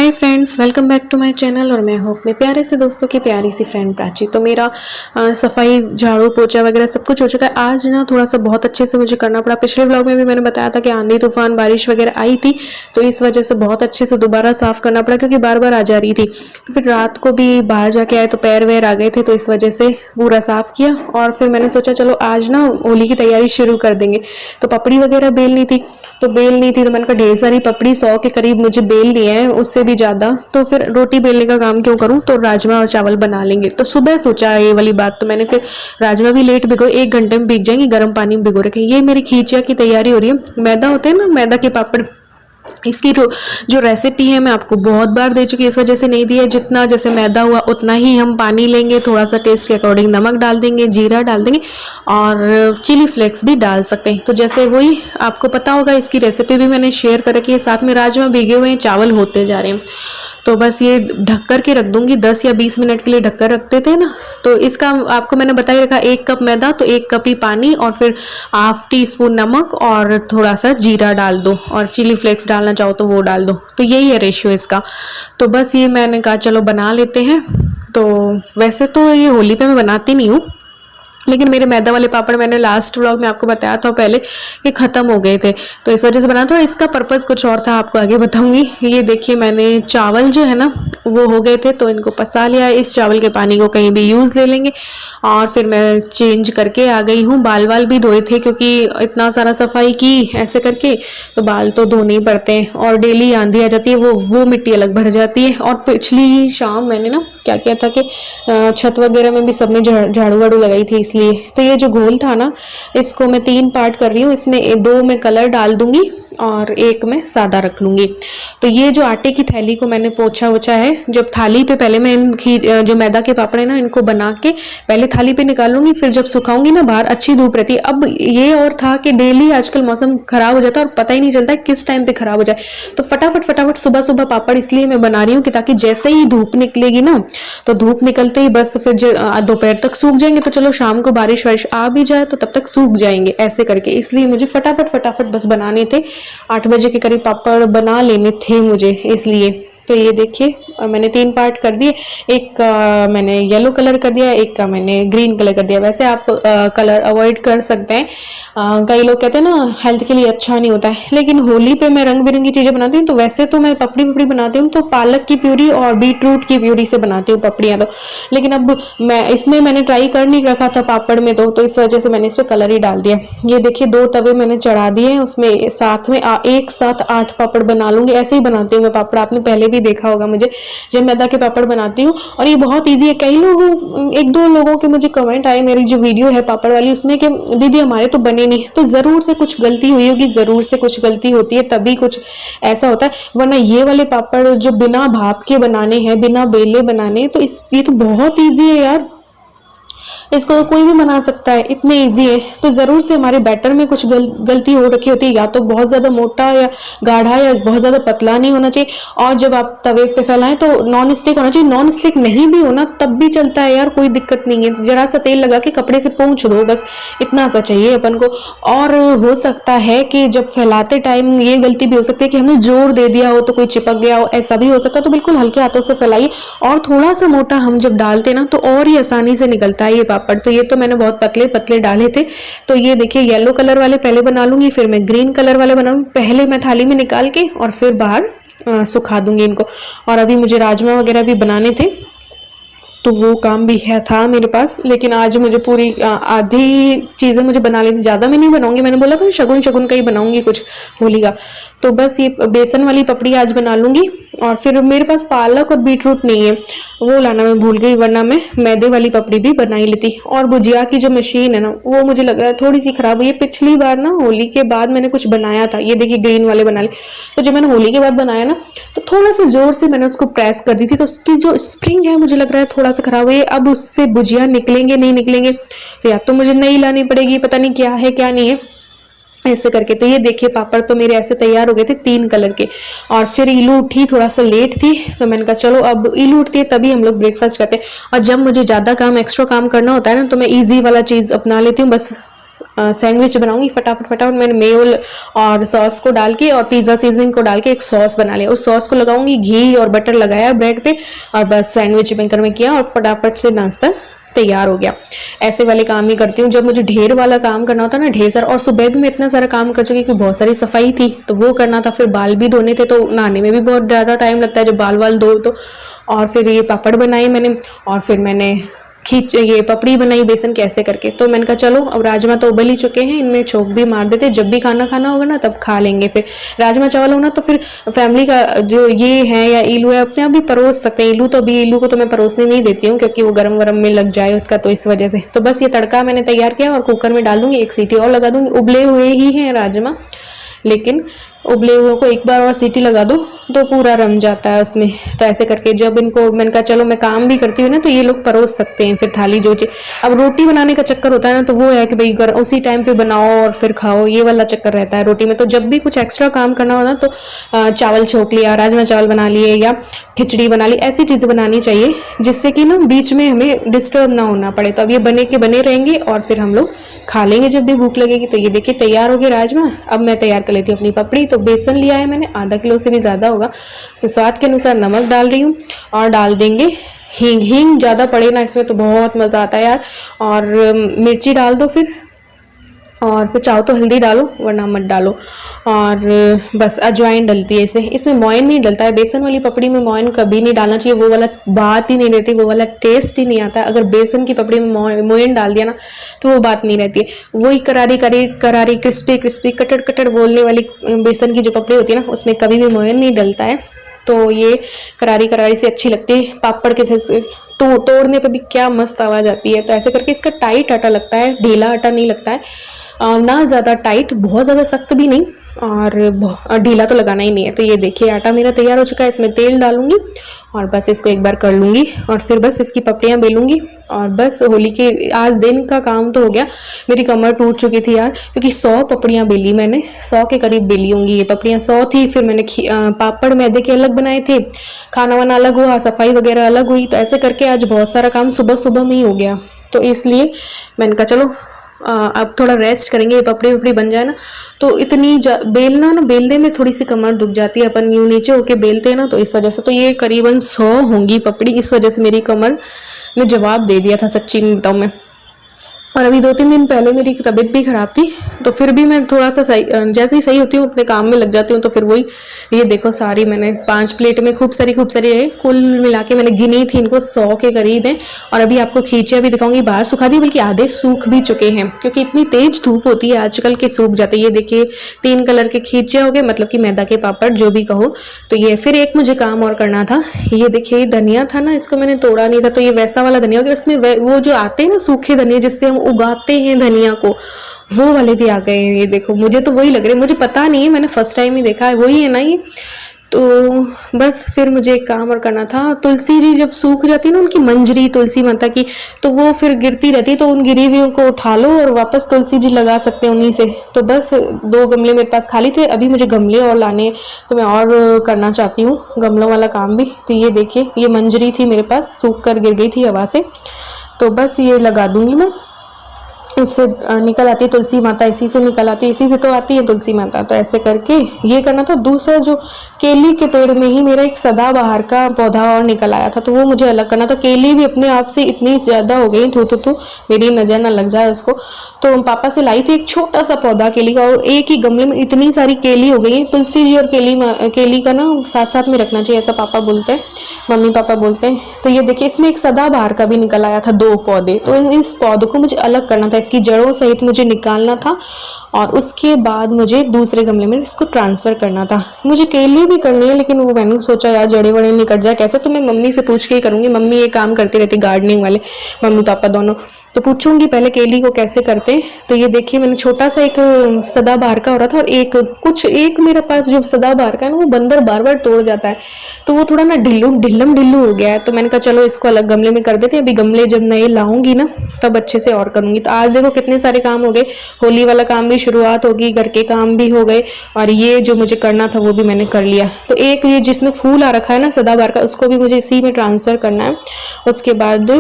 Hi friends, welcome back to my channel. और मैं हूँ अपने प्यारे से दोस्तों की प्यारी सी फ्रेंड प्राची। तो मेरा सफाई झाड़ू पोछा वगैरह सब कुछ हो चुका है। आज ना थोड़ा सा बहुत अच्छे से मुझे करना पड़ा। पिछले व्लॉग में भी मैंने बताया था कि आंधी तूफान बारिश वगैरह आई थी, तो इस वजह से बहुत अच्छे से दोबारा साफ करना पड़ा क्योंकि बार बार आ जा रही थी। तो फिर रात को भी बाहर जाके आए तो पैर वैर आ गए थे, तो इस वजह से पूरा साफ किया। और फिर मैंने सोचा चलो आज ना होली की तैयारी शुरू कर देंगे। तो पपड़ी वगैरह बेलनी थी, तो मैंने कहा ढेर सारी पपड़ी 100 के करीब मुझे बेलनी है, उससे भी ज़्यादा। तो फिर रोटी बेलने का काम क्यों करूं, तो राजमा और चावल बना लेंगे। तो सुबह सोचा ये वाली बात, तो मैंने फिर राजमा भी लेट भिगो, 1 घंटे में भीग जाएंगे, गर्म पानी में भिगो रखे। ये मेरी खींचिया की तैयारी हो रही है। मैदा होते हैं ना, मैदा के पापड़, इसकी जो रेसिपी है मैं आपको बहुत बार दे चुकी, इस वजह से नहीं दिया। जितना जैसे मैदा हुआ उतना ही हम पानी लेंगे, थोड़ा सा टेस्ट के अकॉर्डिंग नमक डाल देंगे, जीरा डाल देंगे और चिली फ्लेक्स भी डाल सकते हैं। तो जैसे वही आपको पता होगा, इसकी रेसिपी भी मैंने शेयर कर रखी है। साथ में राजमा भीगे हुए हैं, चावल होते जा रहे हैं। तो बस ये ढक कर के रख दूंगी, 10 या 20 मिनट के लिए ढक कर रखते थे ना। तो इसका आपको मैंने बता ही रखा, 1 कप मैदा तो 1 कप ही पानी, और फिर ½ टीस्पून नमक और थोड़ा सा जीरा डाल दो, और चिली फ्लेक्स डालना चाहो तो वो डाल दो। तो यही है रेशियो इसका। तो बस ये मैंने कहा चलो बना लेते हैं। तो वैसे तो ये होली पे मैं बनाती नहीं हूँ, लेकिन मेरे मैदा वाले पापड़ मैंने लास्ट व्लॉग में आपको बताया था पहले कि ख़त्म हो गए थे, तो इस वजह से बनाया था। इसका पर्पज़ कुछ और था, आपको आगे बताऊंगी। ये देखिए, मैंने चावल जो है ना वो हो गए थे, तो इनको पसा लिया। इस चावल के पानी को कहीं भी यूज़ ले लेंगे। और फिर मैं चेंज करके आ गई हूँ। बाल भी धोए थे क्योंकि इतना सारा सफाई की ऐसे करके, तो बाल तो धोने ही पड़ते हैं। और डेली आंधी आ जाती है, वो मिट्टी अलग भर जाती है। और पिछली शाम मैंने ना क्या किया था कि छत वगैरह में भी सब में झाड़ू वाड़ू लगाई थी, इसलिए। तो ये जो घोल था ना, इसको मैं 3 पार्ट कर रही हूँ। इसमें 2 में कलर डाल दूंगी और 1 में सादा रख लूंगी। तो ये जो आटे की थैली को मैंने पोछा वोछा है, जब थाली पे पहले मैं जो मैदा के पापड़ है ना, इनको बना के पहले थाली पे निकालूंगी, फिर जब सुखाऊंगी ना, बाहर अच्छी धूप रहती है। अब ये और था कि डेली आजकल मौसम खराब हो जाता है और पता ही नहीं चलता है किस टाइम पे खराब हो जाए। तो फटाफट सुबह सुबह पापड़ इसलिए मैं बना रही हूँ कि ताकि जैसे ही धूप निकलेगी ना, तो धूप निकलते ही बस फिर दोपहर तक सूख जाएंगे। तो चलो शाम को बारिश वारिश आ भी जाए तो तब तक सूख जाएंगे, ऐसे करके। इसलिए मुझे फटाफट बस बनाने थे। 8 बजे के करीब पापड़ बना लेने थे मुझे, इसलिए। तो ये देखिए, मैंने 3 पार्ट कर दिए। एक का मैंने येलो कलर कर दिया, एक का मैंने ग्रीन कलर कर दिया। वैसे आप कलर अवॉइड कर सकते हैं। कई लोग कहते हैं ना हेल्थ के लिए अच्छा नहीं होता है, लेकिन होली पे मैं रंग बिरंगी चीज़ें बनाती हूँ। तो वैसे तो मैं पपड़ी बनाती हूँ तो पालक की प्यूरी और बीटरूट की प्यूरी से बनाती हूँ पपड़ियाँ तो। लेकिन अब मैंने ट्राई कर नहीं रखा था पापड़ में, तो इस वजह से मैंने इस पर कलर ही डाल दिया। ये देखिए, 2 तवे मैंने चढ़ा दिए, उसमें साथ में एक साथ 8 पापड़ बना लूंगी। ऐसे ही बनाती हूँ मैं पापड़, आपने पहले देखा होगा मुझे जब मैदा के पापड़ बनाती हूँ। और ये बहुत इजी है। कई लोगों 1-2 लोगों के मुझे कमेंट आए मेरी जो वीडियो है पापड़ वाली, उसमें कि दीदी हमारे तो बने नहीं। तो जरूर से कुछ गलती हुई होगी, जरूर से कुछ गलती होती है, तभी कुछ ऐसा होता है। वरना ये वाले पापड़ जो बिना भाप के बनाने हैं, बिना बेले बनाने, तो ये तो बहुत ईजी है यार। इसको तो कोई भी बना सकता है, इतने इजी है। तो जरूर से हमारे बैटर में कुछ गलती हो रखी होती है, या तो बहुत ज्यादा मोटा या गाढ़ा, या बहुत ज्यादा पतला नहीं होना चाहिए। और जब आप तवे पे फैलाएं तो नॉन स्टिक होना चाहिए। नॉन स्टिक नहीं भी होना तब भी चलता है यार, कोई दिक्कत नहीं है। जरा सा तेल लगा के कपड़े से पोंछ दो, बस इतना सा चाहिए अपन को। और हो सकता है कि जब फैलाते टाइम ये गलती भी हो सकती है कि हमने जोर दे दिया हो तो कोई चिपक गया हो, ऐसा भी हो सकता है। तो बिल्कुल हल्के हाथों से फैलाइए। और थोड़ा सा मोटा हम जब डालते ना, तो और ही आसानी से निकलता है ये पापड़। तो ये तो मैंने बहुत पतले पतले डाले थे। तो ये देखिए, येलो कलर वाले पहले बना लूंगी, फिर मैं ग्रीन कलर वाले बनाऊंगी। पहले मैं थाली में निकाल के और फिर बाहर सुखा दूंगी इनको। और अभी मुझे राजमा वगैरह भी बनाने थे, तो वो काम भी था मेरे पास। लेकिन आज मुझे पूरी आधी चीज़ें मुझे बना लेनी, ज़्यादा मैं नहीं बनाऊंगी। मैंने बोला था शगुन का ही बनाऊंगी कुछ होली का। तो बस ये बेसन वाली पपड़ी आज बना लूंगी। और फिर मेरे पास पालक और बीटरूट नहीं है, वो लाना मैं भूल गई, वरना मैं मैदे वाली पपड़ी भी बना ही लेती। और भुजिया की जो मशीन है ना, वो मुझे लग रहा है थोड़ी सी खराब हुई है। पिछली बार ना होली के बाद मैंने कुछ बनाया था, ये देखिए ग्रीन वाले बना लिए। तो जब मैंने होली के बाद बनाया ना, तो थोड़ा सा जोर से मैंने उसको प्रेस कर दी थी, तो उसकी जो स्प्रिंग है मुझे लग रहा है थोड़ा सा खराब हुई है। अब उससे भुजिया निकलेंगे नहीं निकलेंगे, तो या तो मुझे नई लानी पड़ेगी, पता नहीं क्या है क्या नहीं है, ऐसे करके। तो ये देखिए, पापड़ तो मेरे ऐसे तैयार हो गए थे 3 कलर के। और फिर इलू उठी, थोड़ा सा लेट थी, तो मैंने कहा चलो अब इलू उठती है तभी हम लोग ब्रेकफास्ट करते हैं। और जब मुझे ज़्यादा काम, एक्स्ट्रा काम करना होता है ना, तो मैं इजी वाला चीज़ अपना लेती हूँ। बस सैंडविच बनाऊंगी फटाफट। मैंने मेयो और सॉस को डाल के और पिज़्ज़ा सीजनिंग को डाल के एक सॉस बना लिया। उस सॉस को लगाऊंगी, घी और बटर लगाया ब्रेड पे और बस सैंडविच मेकर में किया और फटाफट से नाश्ता तैयार हो गया। ऐसे वाले काम ही करती हूँ जब मुझे ढेर वाला काम करना होता है ना, ढेर सारा। और सुबह भी मैं इतना सारा काम कर चुकी कि बहुत सारी सफाई थी तो वो करना था, फिर बाल भी धोने थे तो नहाने में भी बहुत ज़्यादा टाइम लगता है जब बाल वाल धो तो। और फिर ये पापड़ बनाए मैंने और फिर मैंने ये पपड़ी बनाई बेसन कैसे करके। तो मैंने कहा चलो अब राजमा तो उबल ही चुके हैं, इनमें छोंक भी मार देते, जब भी खाना होगा ना तब खा लेंगे। फिर राजमा चावल हो ना तो फिर फैमिली का जो ये है या इलू है अपने आप भी परोस सकते हैं। इलू को तो मैं परोसने नहीं देती हूँ क्योंकि वो गरम गरम में लग जाए उसका, तो इस वजह से। तो बस ये तड़का मैंने तैयार किया और कुकर में डाल दूंगी, एक सीटी और लगा दूंगी। उबले हुए ही हैं राजमा, लेकिन उबले हुए को एक बार और सीटी लगा दो तो पूरा रम जाता है उसमें। तो ऐसे करके जब इनको मैंने कहा चलो मैं काम भी करती हूँ ना तो ये लोग परोस सकते हैं फिर थाली जो अब रोटी बनाने का चक्कर होता है ना तो वो है कि भाई उसी टाइम पे बनाओ और फिर खाओ, ये वाला चक्कर रहता है रोटी में। तो जब भी कुछ एक्स्ट्रा काम करना हो ना तो चावल छोंक लिया, राजमा चावल बना लिए या खिचड़ी बना ली, ऐसी चीज़ें बनानी चाहिए जिससे कि ना बीच में हमें डिस्टर्ब ना होना पड़े। तो अब ये बने के बने रहेंगे और फिर हम लोग खा लेंगे जब भी भूख लगेगी। तो ये देखिए तैयार हो गए राजमा। अब मैं तैयार कर लेती हूँ अपनी पपड़ी। तो बेसन लिया है मैंने, आधा किलो से भी ज़्यादा होगा। तो स्वाद के अनुसार नमक डाल रही हूँ और डाल देंगे हींग ज़्यादा पड़े ना इसमें तो बहुत मज़ा आता है यार। और मिर्ची डाल दो फिर, और फिर चाहो तो हल्दी डालो वरना मत डालो। और बस अजवाइन डलती है इसमें मोयन नहीं डलता है। बेसन वाली पपड़ी में मोयन कभी नहीं डालना चाहिए, वो वाला बात ही नहीं रहती, वो वाला टेस्ट ही नहीं आता है। अगर बेसन की पपड़ी में मोयन डाल दिया ना तो वो बात नहीं रहती है। वही करारी क्रिस्पी कटर बोलने वाली बेसन की जो पपड़ी होती है ना उसमें कभी भी मोयन नहीं डलता है। तो ये करारी से अच्छी लगती है। पापड़ के तोड़ने पे भी क्या मस्त आवाज़ आती है। तो ऐसे करके इसका टाइट आटा लगता है, ढीला आटा नहीं लगता है, ना ज़्यादा टाइट बहुत ज़्यादा सख्त भी नहीं और ढीला तो लगाना ही नहीं है। तो ये देखिए आटा मेरा तैयार हो चुका है, इसमें तेल डालूंगी और बस इसको एक बार कर लूँगी और फिर बस इसकी पपड़ियाँ बेलूँगी। और बस होली के आज दिन का काम तो हो गया। मेरी कमर टूट चुकी थी यार क्योंकि 100 पपड़ियाँ बेली मैंने, 100 के करीब बेली होंगी ये पपड़ियाँ, 100 थी। फिर मैंने पापड़ मैदे के अलग बनाए थे, खाना वाना अलग हुआ, सफाई वगैरह अलग हुई। तो ऐसे करके आज बहुत सारा काम सुबह में ही हो गया। तो इसलिए मैंने कहा चलो अब थोड़ा रेस्ट करेंगे, ये पपड़ी बन जाए ना। तो इतनी बेलने में थोड़ी सी कमर दुख जाती है, अपन यूं नीचे होके बेलते हैं ना तो इस वजह से। तो ये करीबन 100 होंगी पपड़ी, इस वजह से मेरी कमर ने जवाब दे दिया था सच्ची में बताऊँ मैं। और अभी 2-3 दिन पहले मेरी तबीयत भी ख़राब थी तो फिर भी मैं थोड़ा सा सही, जैसे ही सही होती हूँ अपने काम में लग जाती हूँ। तो फिर वही ये देखो सारी मैंने 5 प्लेट में खूब सारी है, कुल मिला के मैंने गिनी थी, इनको 100 के करीब है। और अभी आपको खींचे भी दिखाऊंगी, बाहर सुखा दी, बल्कि आधे सूख भी चुके हैं क्योंकि इतनी तेज धूप होती है आजकल के सूख जाते हैं। ये देखिए 3 कलर के खींचे हो गए, मतलब कि मैदा के पापड़ जो भी कहो। तो ये फिर एक मुझे काम और करना था। ये देखिए धनिया था ना, इसको मैंने तोड़ा नहीं था तो ये वैसा वाला धनिया हो गया। उसमें वो जो आते हैं ना सूखे धनिया जिससे हम उगाते हैं धनिया को, वो वाले भी आ गए हैं। ये देखो मुझे तो वही लग रहे, मुझे पता नहीं है, मैंने फर्स्ट टाइम ही देखा है, वही है ना ये। तो बस फिर मुझे एक काम और करना था। तुलसी जी जब सूख जाती है ना, उनकी मंजरी तुलसी माता की, तो वो फिर गिरती रहती है, तो उन गिरी हुई को उठा लो और वापस तुलसी जी लगा सकते हैं उन्हीं से। तो बस 2 गमले मेरे पास खाली थे, अभी मुझे गमले और लाने, तो मैं और करना चाहती हूँ गमलों वाला काम भी। तो ये देखिए ये मंजरी थी मेरे पास, सूख कर गिर गई थी हवा से, तो बस ये लगा दूंगी मैं। इससे निकल आती है तुलसी माता, इसी से निकल आती है, इसी से तो आती है तुलसी माता। तो ऐसे करके ये करना था। दूसरा जो केली के पेड़ में ही मेरा एक सदाबहार का पौधा और निकल आया था, तो वो मुझे अलग करना था। केली भी अपने आप से इतनी ज़्यादा हो गई, तो मेरी नज़र ना लग जाए उसको। तो पापा से लाई थी एक छोटा सा पौधा केली का, और एक ही गमले में इतनी सारी केली हो गई है। तुलसी जी और केली का ना साथ साथ में रखना चाहिए, ऐसा पापा बोलते हैं, मम्मी पापा बोलते हैं। तो ये देखिए इसमें एक सदाबहार का भी निकल आया था 2 पौधे। तो इस पौधों को मुझे अलग करना था, इसकी जड़ों सहित मुझे निकालना था और उसके बाद मुझे दूसरे गमले में इसको ट्रांसफ़र करना था। मुझे केली भी करनी है, लेकिन वो मैंने सोचा यार जड़े वड़े नहीं कट जाए कैसे, तो मैं मम्मी से पूछ के ही करूँगी। मम्मी ये काम करती रहती, गार्डनिंग वाले मम्मी पापा दोनों, तो पूछूंगी पहले केली को कैसे करते हैं। तो ये देखिए मैंने छोटा सा एक सदाबहार का हो रहा था, और एक मेरे पास जो सदाबहार का है ना, वो बंदर बार बार तोड़ जाता है, तो वो थोड़ा ना ढिल्लम हो गया है। तो मैंने कहा चलो इसको अलग गमले में कर देते हैं। अभी गमले जब नए लाऊंगी ना तब अच्छे से और करूँगी। तो आज देखो कितने सारे काम हो गए, होली वाला काम भी शुरुआत होगी, घर के काम भी हो गए, और ये जो मुझे करना था वो भी मैंने कर लिया। तो एक ये जिसमें फूल आ रखा है ना सदाबहार का, उसको भी मुझे इसी में ट्रांसफ़र करना है। उसके बाद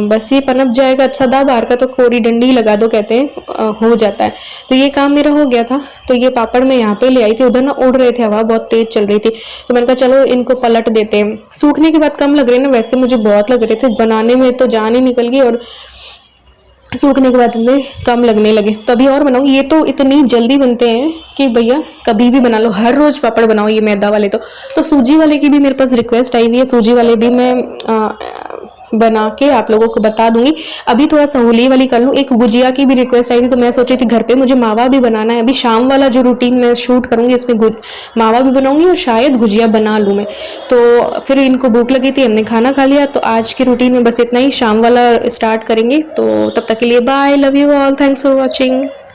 बस ये पनप जाएगा। सदाबहार का तो कोरी डंडी लगा दो कहते हैं, हो जाता है। तो ये काम मेरा हो गया था। तो ये पापड़ मैं यहाँ पे ले आई थी, उधर ना उड़ रहे थे, हवा बहुत तेज चल रही थी, तो मैंने कहा चलो इनको पलट देते हैं। सूखने के बाद कम लग रहे ना, वैसे मुझे बहुत लग रहे थे, बनाने में तो जान ही निकल गई, और सूखने के बाद इतने कम लगने लगे। तो अभी और बनाऊंगी। ये तो इतनी जल्दी बनते हैं कि भैया कभी भी बना लो, हर रोज पापड़ बनाओ ये मैदा वाले। तो सूजी वाले की भी मेरे पास रिक्वेस्ट आई हुई है, सूजी वाले भी मैं बना के आप लोगों को बता दूंगी। अभी थोड़ा सा होली वाली कर लूँ। एक गुजिया की भी रिक्वेस्ट आई थी, तो मैं सोची थी घर पे मुझे मावा भी बनाना है। अभी शाम वाला जो रूटीन मैं शूट करूंगी उसमें मावा भी बनाऊंगी और शायद गुजिया बना लूँ मैं। तो फिर इनको भूख लगी थी, हमने खाना खा लिया। तो आज की रूटीन में बस इतना ही, शाम वाला स्टार्ट करेंगे। तो तब तक के लिए bye, love you all, thanks for watching.